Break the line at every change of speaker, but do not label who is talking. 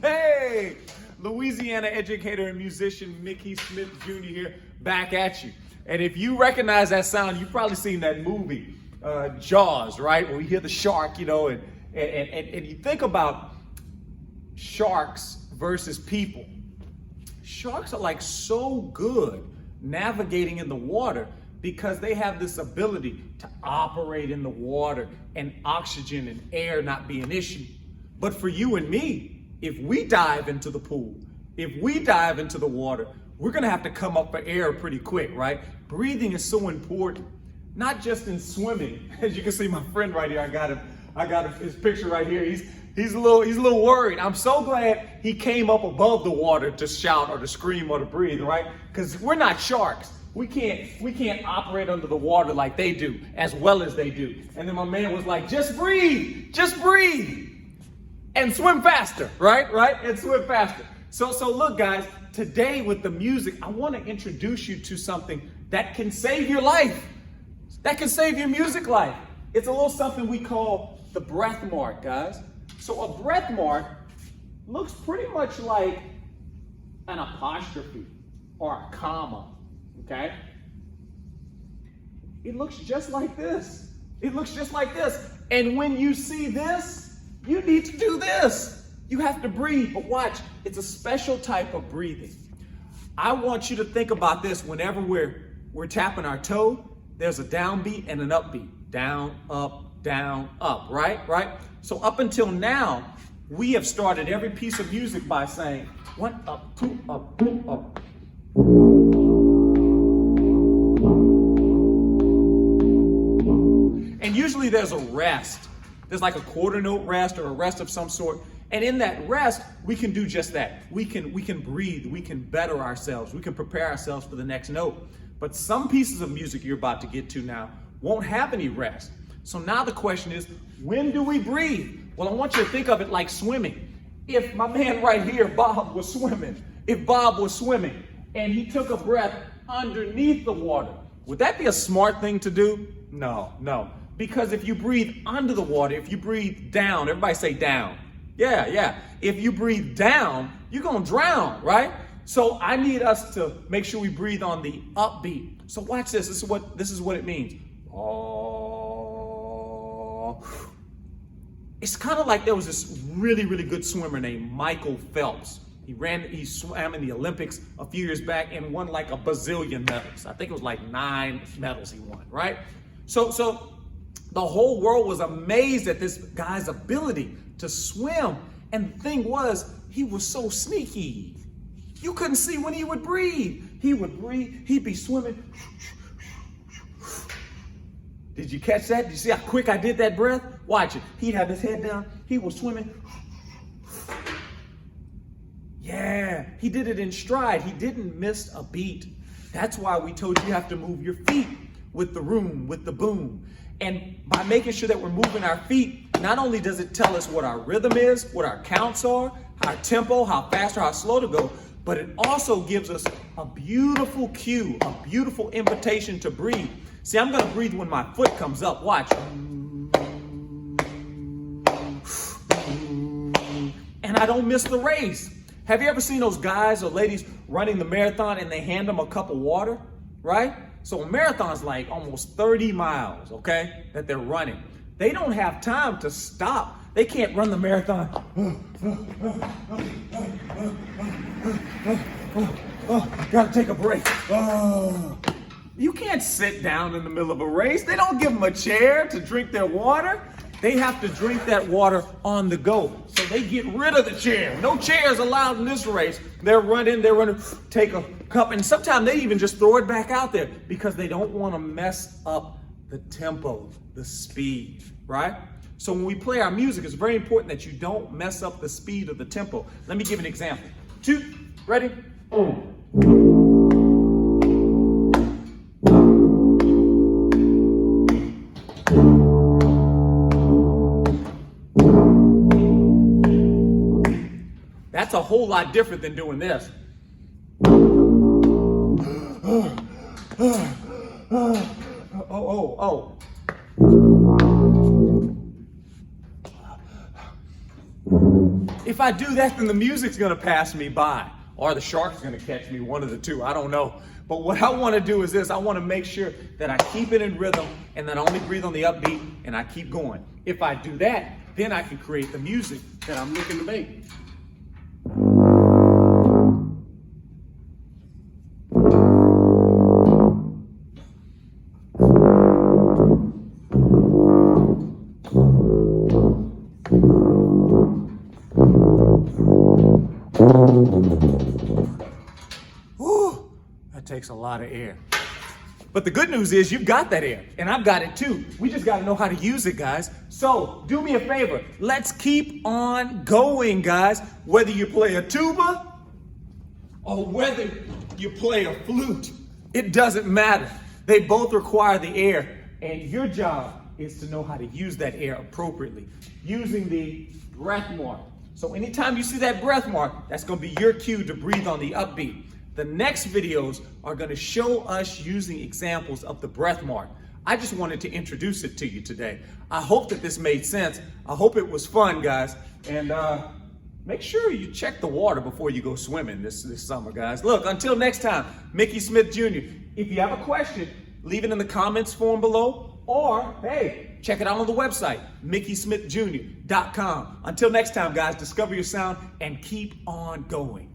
Hey, Louisiana educator and musician Mickey Smith Jr. here, back at you. And if you recognize that sound, you've probably seen that movie, Jaws, right? Where you hear the shark, you know, and you think about sharks versus people. Sharks are like so good navigating in the water because they have this ability to operate in the water and oxygen and air not be an issue. But for you and me, if we dive into the pool, if we dive into the water, we're gonna have to come up for air pretty quick, right? Breathing is so important, not just in swimming. As you can see, my friend right here, I got his picture right here. He's a little worried. I'm so glad he came up above the water to shout or to scream or to breathe, right? Because we're not sharks. We can't operate under the water like they do, as well as they do. And then my man was like, just breathe, and swim faster, right? And swim faster. So look, guys, today with the music, I want to introduce you to something that can save your life, that can save your music life. It's a little something we call the breath mark, guys. So a breath mark looks pretty much like an apostrophe or a comma, okay? It looks just like this. It looks just like this. And when you see this, you need to do this. You have to breathe, but watch, it's a special type of breathing. I want you to think about this whenever we're tapping our toe, there's a downbeat and an upbeat. Down, up, right? So up until now, we have started every piece of music by saying 1 up, 2 up, 2 up. And usually there's a rest. There's like a quarter note rest or a rest of some sort. And in that rest, we can do just that. We can breathe, we can better ourselves, we can prepare ourselves for the next note. But some pieces of music you're about to get to now won't have any rest. So now the question is, when do we breathe? Well, I want you to think of it like swimming. If my man right here, Bob, was swimming, and he took a breath underneath the water, would that be a smart thing to do? No. Because if you breathe under the water, if you breathe down, everybody say down. Yeah. If you breathe down, you're gonna drown, right? So I need us to make sure we breathe on the upbeat. So watch this. This is what it means. It's kind of like there was this really good swimmer named Michael Phelps. He swam in the Olympics a few years back and won like a bazillion medals. I think it was like 9 medals he won, right? So the whole world was amazed at this guy's ability to swim. And the thing was, he was so sneaky. You couldn't see when he would breathe. He would breathe, he'd be swimming. Did you catch that? Did you see how quick I did that breath? Watch it. He'd have his head down, he was swimming. Yeah, he did it in stride. He didn't miss a beat. That's why we told you have to move your feet with the room, with the boom. And by making sure that we're moving our feet, not only does it tell us what our rhythm is, what our counts are, our tempo, how fast or how slow to go, but it also gives us a beautiful cue, a beautiful invitation to breathe. See, I'm gonna breathe when my foot comes up, watch. And I don't miss the race. Have you ever seen those guys or ladies running the marathon and they hand them a cup of water, right? So a marathon's like almost 30 miles, okay, that they're running. They don't have time to stop. They can't run the marathon. Gotta take a break. You can't sit down in the middle of a race. They don't give them a chair to drink their water. They have to drink that water on the go. So they get rid of the chair. No chairs allowed in this race. They're running, take a cup, and sometimes they even just throw it back out there because they don't want to mess up the tempo, the speed, right? So when we play our music, it's very important that you don't mess up the speed or the tempo. Let me give an example. 2, ready? That's a whole lot different than doing this. Oh. If I do that, then the music's gonna pass me by, or the shark's gonna catch me, one of the two, I don't know. But what I wanna do is this, I wanna make sure that I keep it in rhythm and then I only breathe on the upbeat and I keep going. If I do that, then I can create the music that I'm looking to make. Whew, that takes a lot of air. But the good news is you've got that air, and I've got it too. We just got to know how to use it, guys. So do me a favor. Let's keep on going, guys. Whether you play a tuba or whether you play a flute, it doesn't matter. They both require the air, and your job is to know how to use that air appropriately, using the breath mark. So anytime you see that breath mark, that's going to be your cue to breathe on the upbeat. The next videos are going to show us using examples of the breath mark. I just wanted to introduce it to you today. I hope that this made sense. I hope it was fun, guys. And make sure you check the water before you go swimming this summer, guys. Look, until next time, Mickey Smith Jr. If you have a question, leave it in the comments form below. Or, hey, check it out on the website, MickeySmithJr.com. Until next time, guys, discover your sound and keep on going.